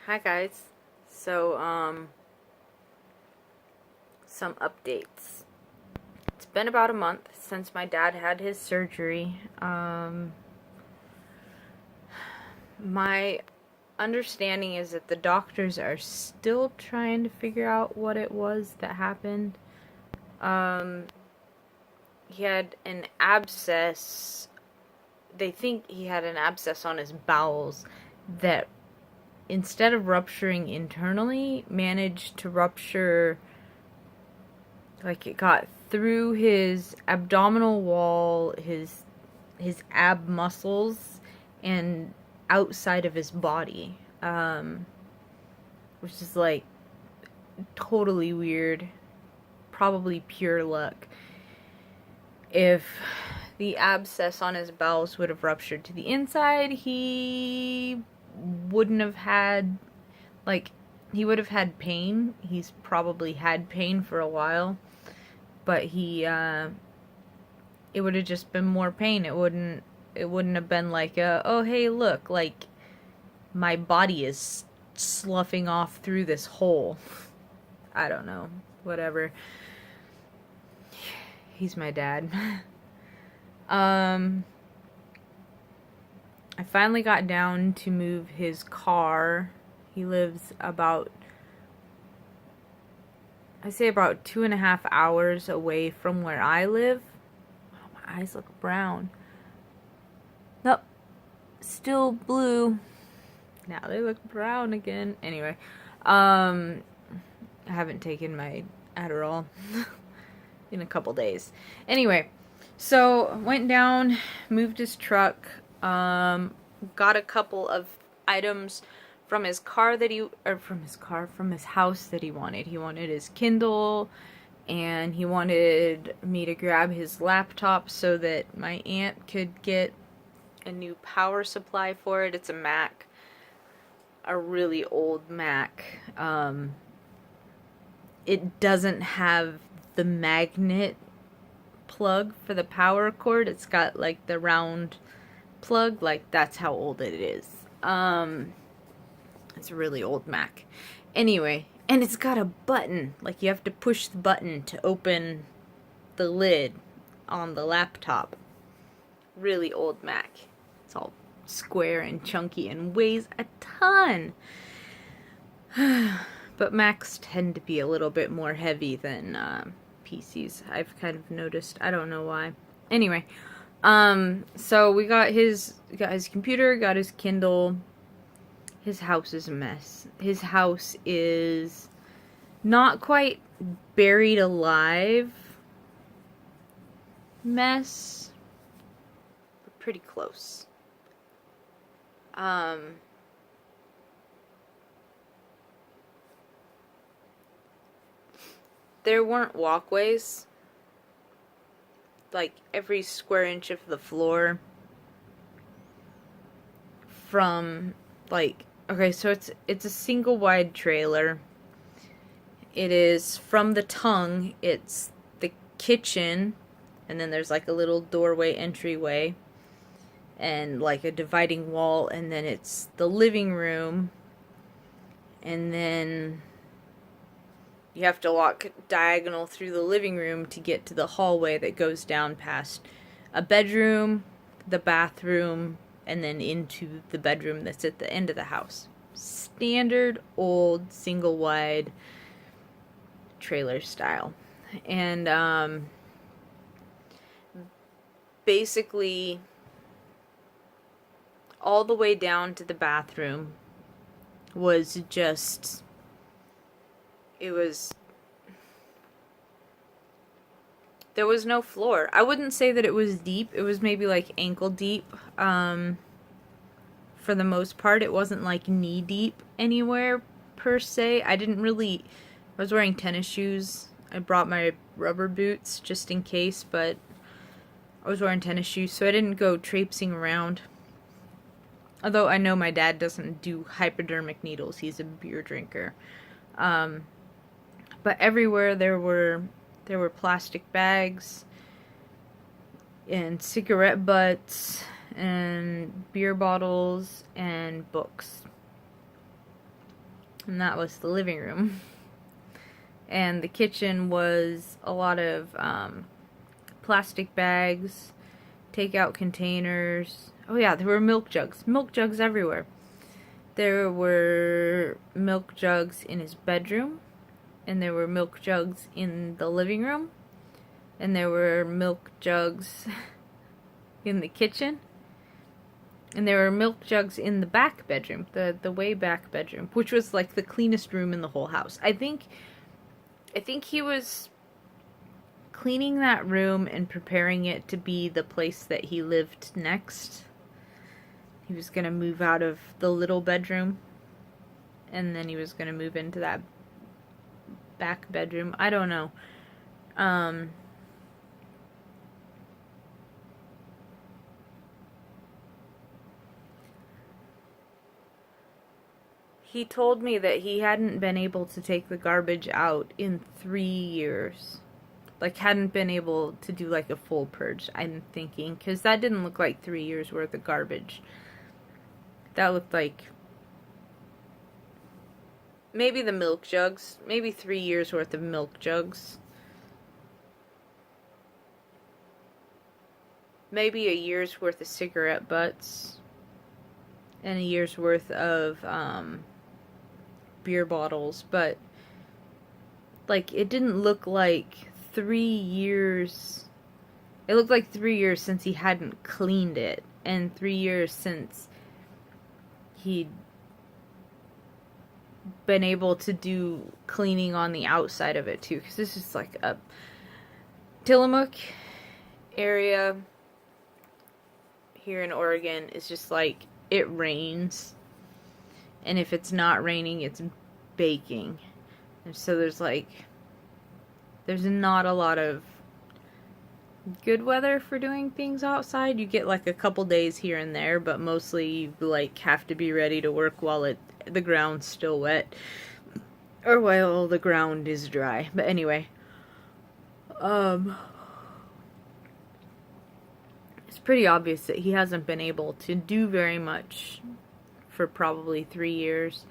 Hi guys. So, some updates. It's been about a month since my dad had his surgery. My understanding is that the doctors are still trying to figure out what it was that happened. Um, he had an abscess. They think he had an abscess on his bowels that, instead of rupturing internally, managed to rupture. Like, it got through his abdominal wall, his ab muscles, and outside of his body, which is like totally weird. Probably pure luck. If the abscess on his bowels would have ruptured to the inside, he wouldn't have had, like, he would have had pain. He's probably had pain for a while, but it would have just been more pain. It wouldn't have been like oh hey look, like my body is sloughing off through this hole. I don't know. Whatever. He's my dad. I finally got down to move his car. He lives about, I say about 2.5 hours away from where I live. Oh, my eyes look brown. Nope. Still blue. Now they look brown again. Anyway, I haven't taken my Adderall in a couple days. Anyway, so went down, moved his truck, got a couple of items from his car that from his house that he wanted. He wanted his Kindle, and he wanted me to grab his laptop so that my aunt could get a new power supply for it. It's a Mac. A really old Mac. It doesn't have the magnet plug for the power cord. It's got like the round plug. Like, that's how old it is. It's a really old Mac. Anyway, and it's got a button. Like, you have to push the button to open the lid on the laptop. Really old Mac. It's all square and chunky and weighs a ton. But Macs tend to be a little bit more heavy than PCs. I've kind of noticed. I don't know why. Anyway, so we got his computer, got his Kindle. His house is a mess. His house is not quite buried alive mess, but pretty close. There weren't walkways. Like, every square inch of the floor from, like, okay, so it's a single wide trailer. It is from the tongue, it's the kitchen, and then there's like a little doorway entryway and like a dividing wall, and then it's the living room, and then you have to walk diagonal through the living room to get to the hallway that goes down past a bedroom, the bathroom, and then into the bedroom that's at the end of the house. Standard old single wide trailer style. And basically all the way down to the bathroom was just, there was no floor. I wouldn't say that it was deep. It was maybe like ankle deep. For the most part, it wasn't like knee deep anywhere per se. I was wearing tennis shoes. I brought my rubber boots just in case, but I was wearing tennis shoes, so I didn't go traipsing around. Although I know my dad doesn't do hypodermic needles. He's a beer drinker. But everywhere there were plastic bags and cigarette butts and beer bottles and books. and that was the living room. And the kitchen was a lot of plastic bags, takeout containers. Oh yeah, there were milk jugs everywhere. There were milk jugs in his bedroom, and there were milk jugs in the living room, and there were milk jugs in the kitchen, and there were milk jugs in the back bedroom, the way back bedroom, which was like the cleanest room in the whole house. I think he was cleaning that room and preparing it to be the place that he lived next. He was going to move out of the little bedroom, and then he was going to move into that back bedroom. I don't know. He told me that he hadn't been able to take the garbage out in 3 years. Like, hadn't been able to do like a full purge, I'm thinking. Because that didn't look like 3 years worth of garbage. That looked like maybe the milk jugs. Maybe 3 years worth of milk jugs. Maybe a year's worth of cigarette butts. And a year's worth of beer bottles. But, like, it didn't look like 3 years. It looked like 3 years since he hadn't cleaned it. And 3 years since he'd been able to do cleaning on the outside of it too, because this is like a Tillamook area here in Oregon is just like, it rains, and if it's not raining, it's baking, and so there's not a lot of good weather for doing things outside. You get like a couple days here and there, but mostly you like have to be ready to work while the ground's still wet, or while the ground is dry. But anyway, it's pretty obvious that he hasn't been able to do very much for probably 3 years.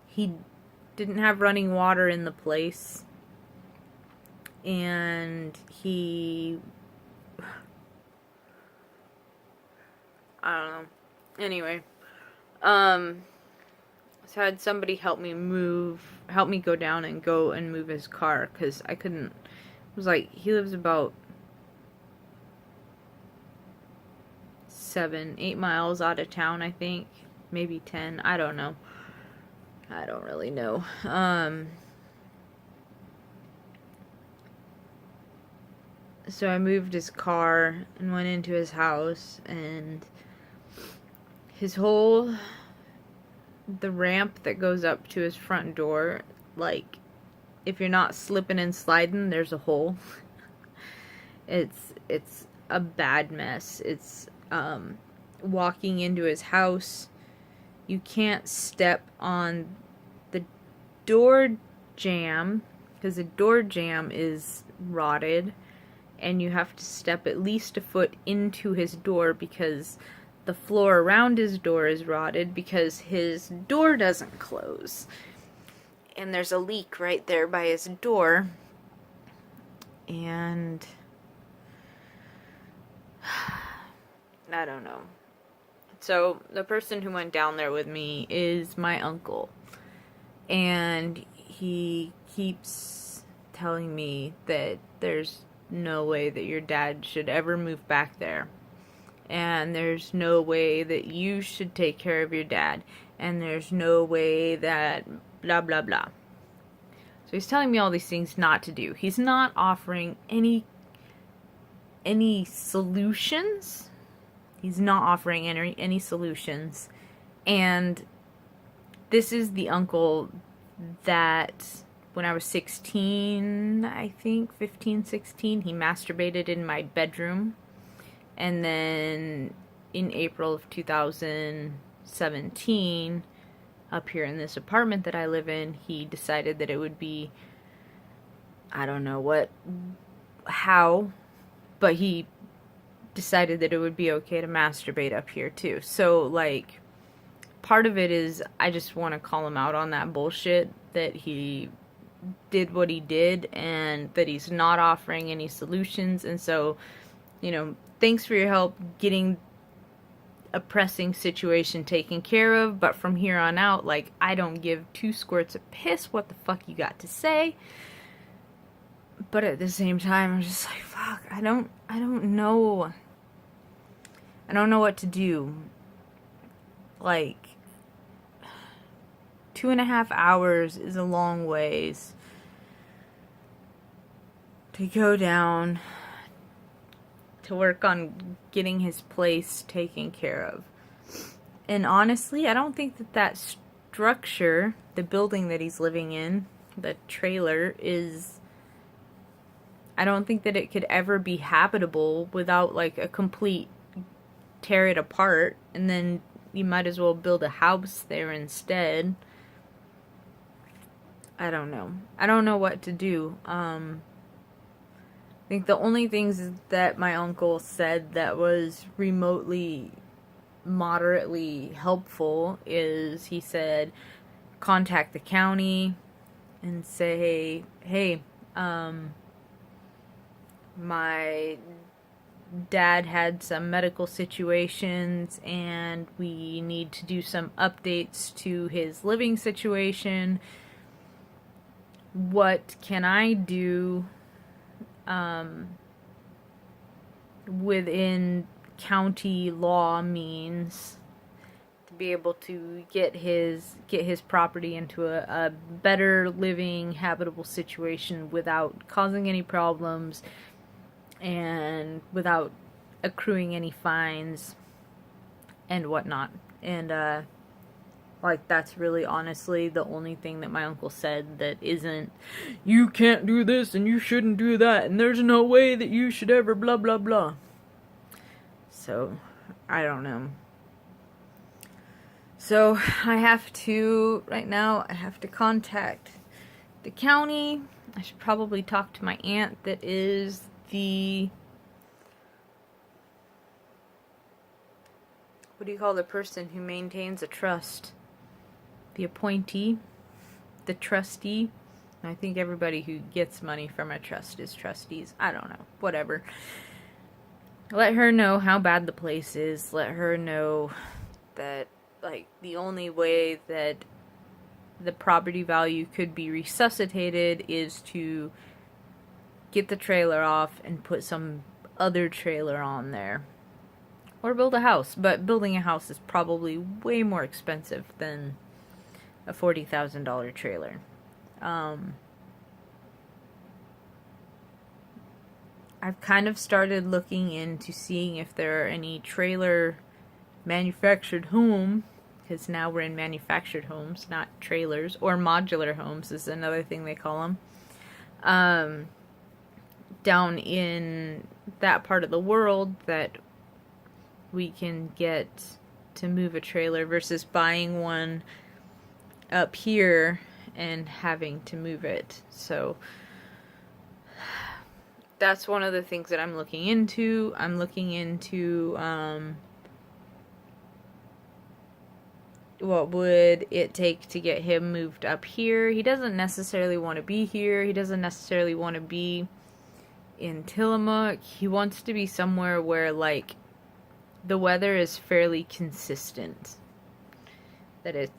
He didn't have running water in the place. And he, I don't know. Anyway, so I had somebody help me go down and go and move his car, because I couldn't. It was like, he lives about 7-8 miles out of town, I think. Maybe 10. I don't know. I don't really know. So I moved his car and went into his house, and the ramp that goes up to his front door, like, if you're not slipping and sliding, there's a hole. It's a bad mess. It's, walking into his house, you can't step on the door jamb, because the door jamb is rotted. And you have to step at least a foot into his door, because the floor around his door is rotted, because his door doesn't close. And there's a leak right there by his door. And I don't know. So the person who went down there with me is my uncle. And he keeps telling me that there's no way that your dad should ever move back there, and there's no way that you should take care of your dad, and there's no way that blah blah blah. So he's telling me all these things not to do. He's not offering any solutions. He's not offering any solutions. And this is the uncle that, when I was 16, I think, 15, 16, he masturbated in my bedroom. And then in April of 2017, up here in this apartment that I live in, he decided that it would be, I don't know how, but he decided that it would be okay to masturbate up here too. So, like, part of it is I just want to call him out on that bullshit that he did what he did and that he's not offering any solutions. And so, you know, thanks for your help getting a pressing situation taken care of, but from here on out, like, I don't give two squirts of piss what the fuck you got to say. But at the same time, I'm just like, fuck, I don't know. I don't know what to do. Like, 2.5 hours is a long ways to go down to work on getting his place taken care of. And honestly, I don't think that structure, the building that he's living in, the trailer, I don't think that it could ever be habitable without, like, a complete tear it apart, and then you might as well build a house there instead. I don't know. I don't know what to do. I think the only things that my uncle said that was remotely, moderately helpful is he said, contact the county and say, hey, my dad had some medical situations and we need to do some updates to his living situation. What can I do within county law means to be able to get his property into a better living, habitable situation without causing any problems and without accruing any fines and whatnot. And like, that's really honestly the only thing that my uncle said that isn't, you can't do this and you shouldn't do that and there's no way that you should ever blah blah blah. So, I don't know. So, right now, I have to contact the county. I should probably talk to my aunt that is the, what do you call the person who maintains a trust? The appointee, the trustee. I think everybody who gets money from a trust is trustees. I don't know. Whatever. Let her know how bad the place is. Let her know that, like, the only way that the property value could be resuscitated is to get the trailer off and put some other trailer on there. Or build a house. But building a house is probably way more expensive than a $40,000 trailer. I've kind of started looking into seeing if there are any trailer manufactured home, because now we're in manufactured homes, not trailers, or modular homes is another thing they call them, down in that part of the world that we can get to move a trailer versus buying one up here and having to move it. So that's one of the things that I'm looking into. I'm looking into what would it take to get him moved up here. He doesn't necessarily want to be here. He doesn't necessarily want to be in Tillamook. He wants to be somewhere where, like, the weather is fairly consistent. That it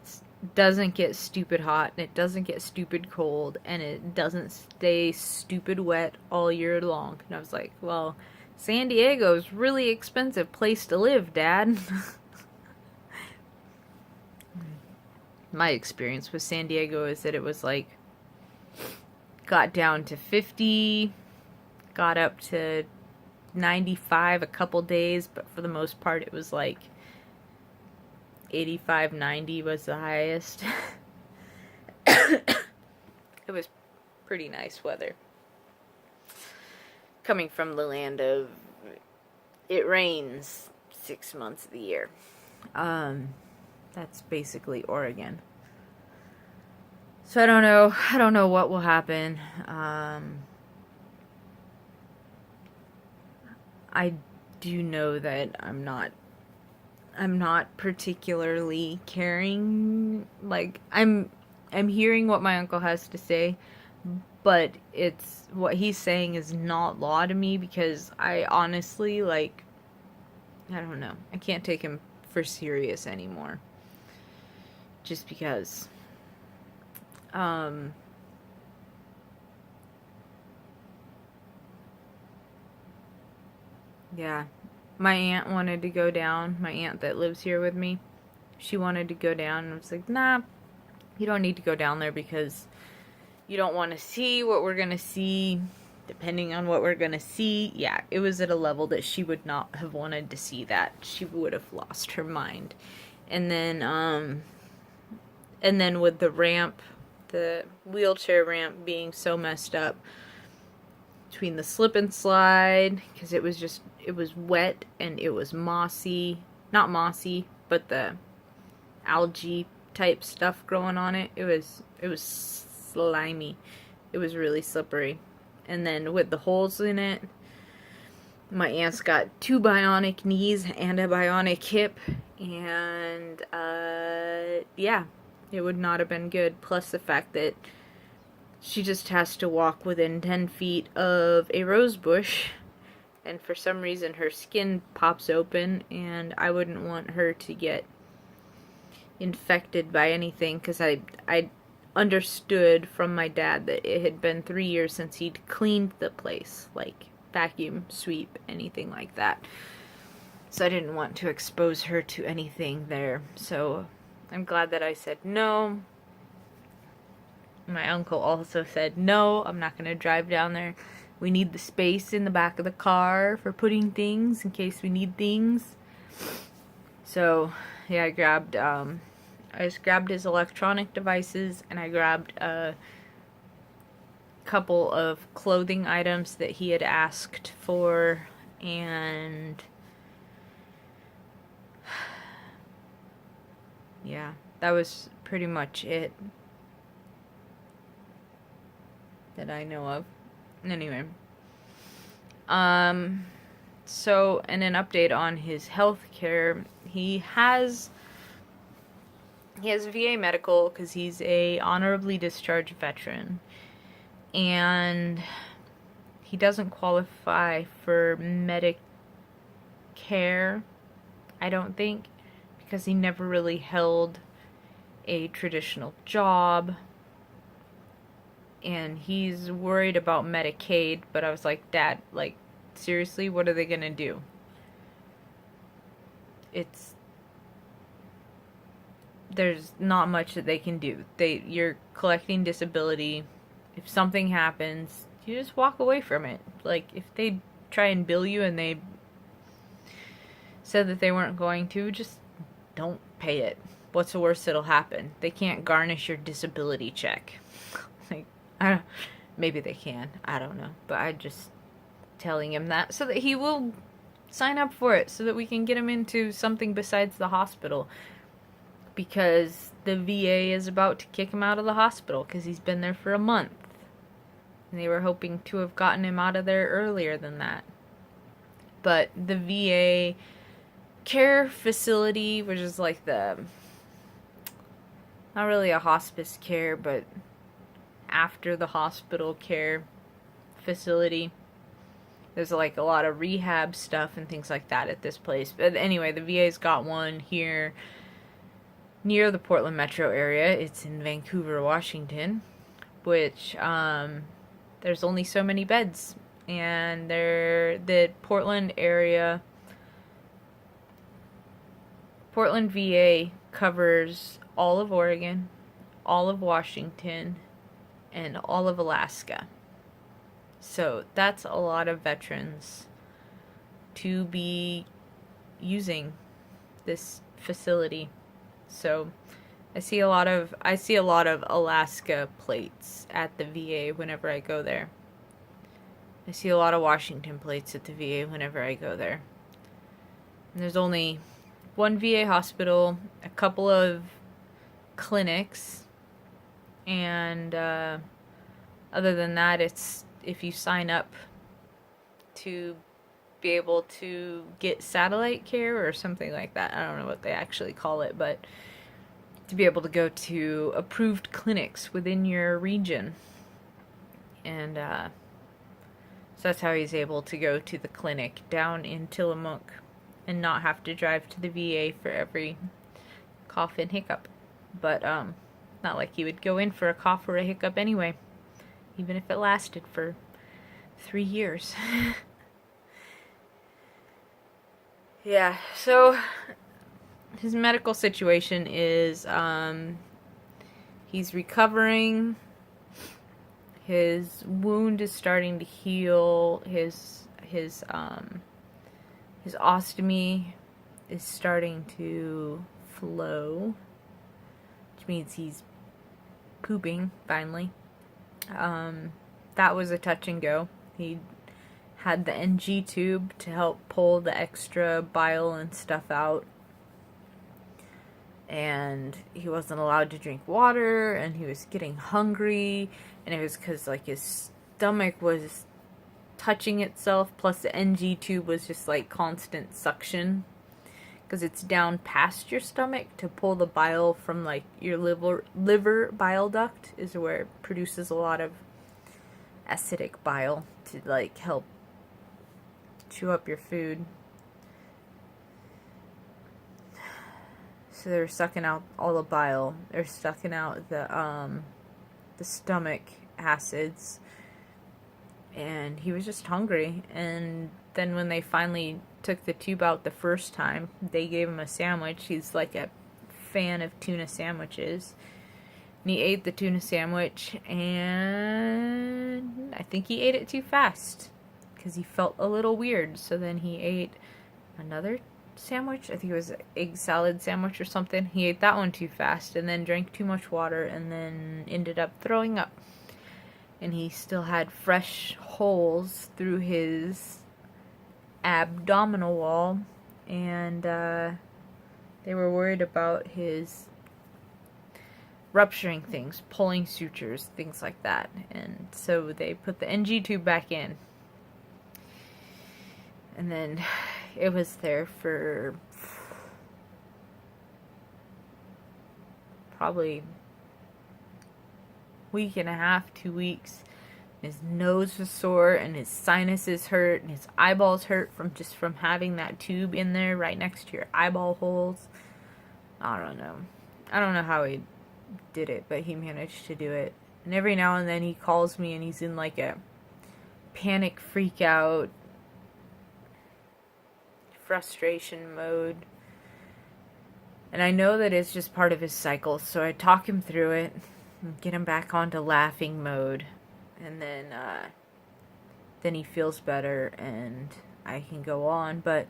doesn't get stupid hot, and it doesn't get stupid cold, and it doesn't stay stupid wet all year long. And I was like, well, San Diego's really expensive place to live, Dad. My experience with San Diego is that it was like, got down to 50, got up to 95 a couple days, but for the most part it was like 85, 90 was the highest. It was pretty nice weather. Coming from the land of, it rains 6 months of the year. That's basically Oregon. So I don't know what will happen. I do know that I'm not I'm not particularly caring. Like, I'm hearing what my uncle has to say, but it's what he's saying is not law to me because I honestly, like, I don't know. I can't take him for serious anymore. Just because. Um, yeah. My aunt wanted to go down. My aunt that lives here with me. She wanted to go down and I was like, nah, you don't need to go down there because you don't want to see what we're going to see. Depending on what we're going to see. Yeah, it was at a level that she would not have wanted to see that. She would have lost her mind. And then with the ramp, the wheelchair ramp being so messed up between the slip and slide, because it was wet and it was mossy. Not mossy, but the algae type stuff growing on it. It was slimy. It was really slippery. And then with the holes in it, my aunt's got 2 bionic knees and a bionic hip, and yeah, it would not have been good. Plus the fact that she just has to walk within 10 feet of a rose bush, and for some reason her skin pops open, and I wouldn't want her to get infected by anything, because I understood from my dad that it had been 3 years since he'd cleaned the place, like vacuum, sweep, anything like that. So I didn't want to expose her to anything there. So I'm glad that I said no. My uncle also said no, I'm not going to drive down there. We need the space in the back of the car for putting things in case we need things. So yeah, I just grabbed his electronic devices, and I grabbed a couple of clothing items that he had asked for, and yeah, that was pretty much it that I know of. Anyway, so, and an update on his health care. He has VA medical because he's a honorably discharged veteran, and he doesn't qualify for Medicare, I don't think, because he never really held a traditional job, and he's worried about Medicaid. But I was like, Dad, like, seriously, what are they gonna do? There's not much that they can do. You're collecting disability. If something happens, you just walk away from it. Like, if they try and bill you and they said that they weren't going to, just don't pay it. What's the worst that'll happen? They can't garnish your disability check. Like, maybe they can. I don't know. But I'm just telling him that so that he will sign up for it, so that we can get him into something besides the hospital. Because the VA is about to kick him out of the hospital because he's been there for a month. And they were hoping to have gotten him out of there earlier than that. But the VA care facility, which is like not really a hospice care, but after the hospital care facility, there's like a lot of rehab stuff and things like that at this place. But anyway, the VA's got one here near the Portland metro area. It's in Vancouver, Washington, which there's only so many beds, and the Portland area, Portland VA covers all of Oregon, all of Washington, and all of Alaska. So that's a lot of veterans to be using this facility. So I see a lot of Alaska plates at the VA whenever I go there. I see a lot of Washington plates at the VA whenever I go there. And there's only one VA hospital, a couple of clinics, and other than that, it's if you sign up to be able to get satellite care or something like that. I don't know what they actually call it, but to be able to go to approved clinics within your region. And so that's how he's able to go to the clinic down in Tillamook and not have to drive to the VA for every cough and hiccup. But not like he would go in for a cough or a hiccup anyway, even if it lasted for 3 years. Yeah, so his medical situation is he's recovering. His wound is starting to heal. His ostomy is starting to flow, which means he's pooping finally. That was a touch and go. He had the NG tube to help pull the extra bile and stuff out. And he wasn't allowed to drink water, and he was getting hungry, and it was because, like, his stomach was touching itself, plus the NG tube was just, like, constant suction, because it's down past your stomach to pull the bile from, like, your liver bile duct is where it produces a lot of acidic bile to, like, help chew up your food. So they're sucking out all the bile. They're sucking out the stomach acids. And he was just hungry. And then when they finally took the tube out the first time, they gave him a sandwich. He's like a fan of tuna sandwiches. And he ate the tuna sandwich, and I think he ate it too fast because he felt a little weird. So then he ate another sandwich. I think it was an egg salad sandwich or something. He ate that one too fast and then drank too much water and then ended up throwing up. And he still had fresh holes through his abdominal wall, and they were worried about his rupturing things, pulling sutures, things like that. And so they put the NG tube back in. And then it was there for probably week and a half, 2 weeks. His nose was sore and his sinuses hurt and his eyeballs hurt from having that tube in there right next to your eyeball holes. I don't know how he did it, but he managed to do it. And every now and then he calls me and he's in like a panic freak out frustration mode. And I know that it's just part of his cycle, so I talk him through it and get him back onto laughing mode. And then he feels better and I can go on. But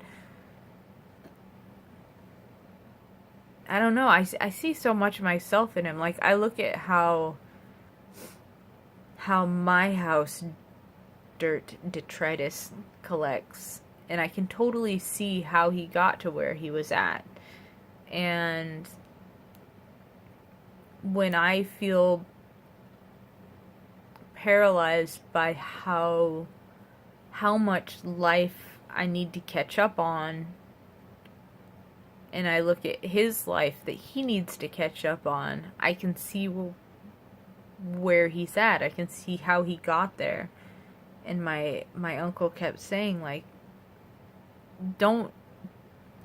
I don't know, I see so much of myself in him. Like, I look at how my house dirt detritus collects, and I can totally see how he got to where he was at. And when I feel paralyzed by how much life I need to catch up on, and I look at his life that he needs to catch up on, I can see where he's at. I can see how he got there. And my uncle kept saying, like, don't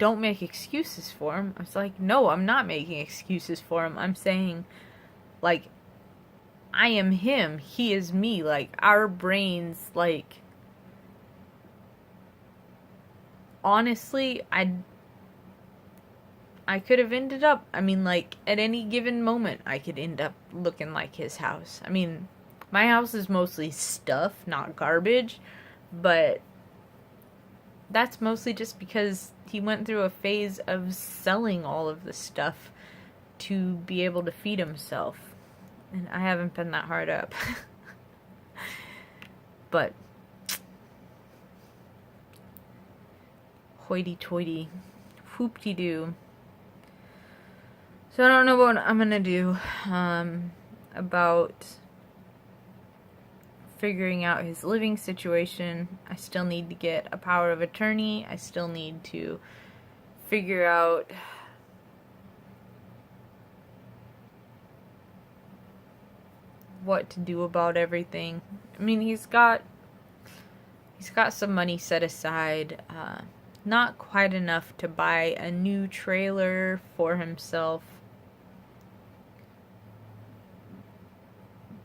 make excuses for him. I was like, no, I'm not making excuses for him. I'm saying, like, I am him, he is me. Like, our brains, like, honestly, I could have ended up, I mean, like, at any given moment, I could end up looking like his house. I mean, my house is mostly stuff, not garbage, but that's mostly just because he went through a phase of selling all of the stuff to be able to feed himself. And I haven't been that hard up. But hoity-toity, whoop-de-doo. So I don't know what I'm gonna do about figuring out his living situation. I still need to get a power of attorney. I still need to figure out what to do about everything. I mean, he's got some money set aside, not quite enough to buy a new trailer for himself,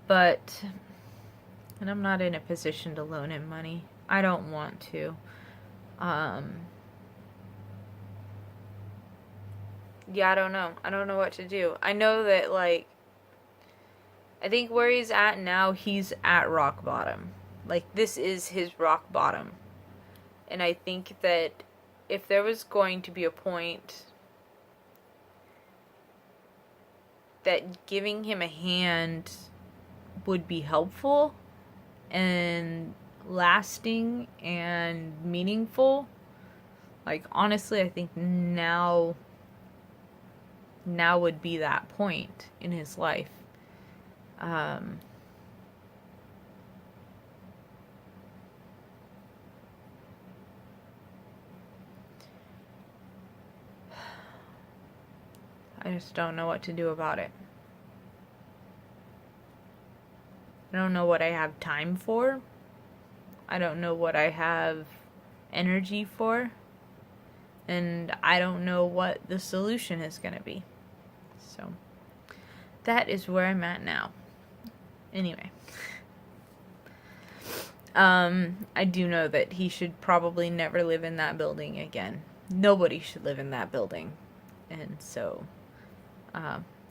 but, and I'm not in a position to loan him money. I don't want to. Yeah, I don't know. I don't know what to do. I know that, like, I think where he's at now, he's at rock bottom. Like, this is his rock bottom. And I think that if there was going to be a point that giving him a hand would be helpful and lasting and meaningful, like, honestly, I think now would be that point in his life. I just don't know what to do about it. I don't know what I have time for. I don't know what I have energy for. And I don't know what the solution is going to be. So, that is where I'm at now. Anyway. I do know that he should probably never live in that building again. Nobody should live in that building. And so,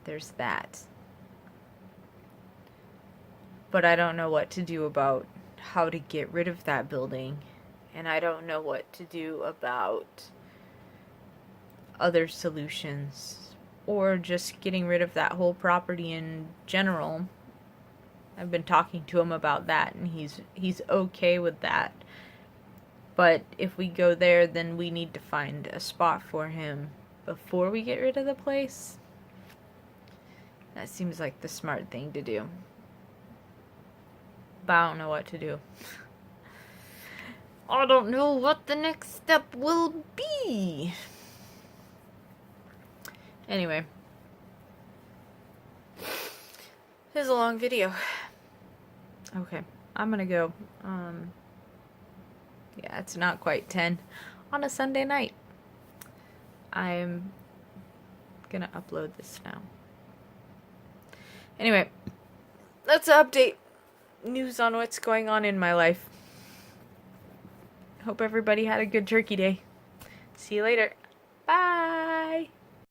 there's that. But I don't know what to do about how to get rid of that building. And I don't know what to do about other solutions. Or just getting rid of that whole property in general. I've been talking to him about that, and he's okay with that. But if we go there, then we need to find a spot for him before we get rid of the place. That seems like the smart thing to do. But I don't know what to do. I don't know what the next step will be. Anyway. This is a long video. Okay, I'm gonna go. Yeah, it's not quite 10 on a Sunday night. I'm gonna upload this now. Anyway, that's an update. News on what's going on in my life. Hope everybody had a good turkey day. See you later.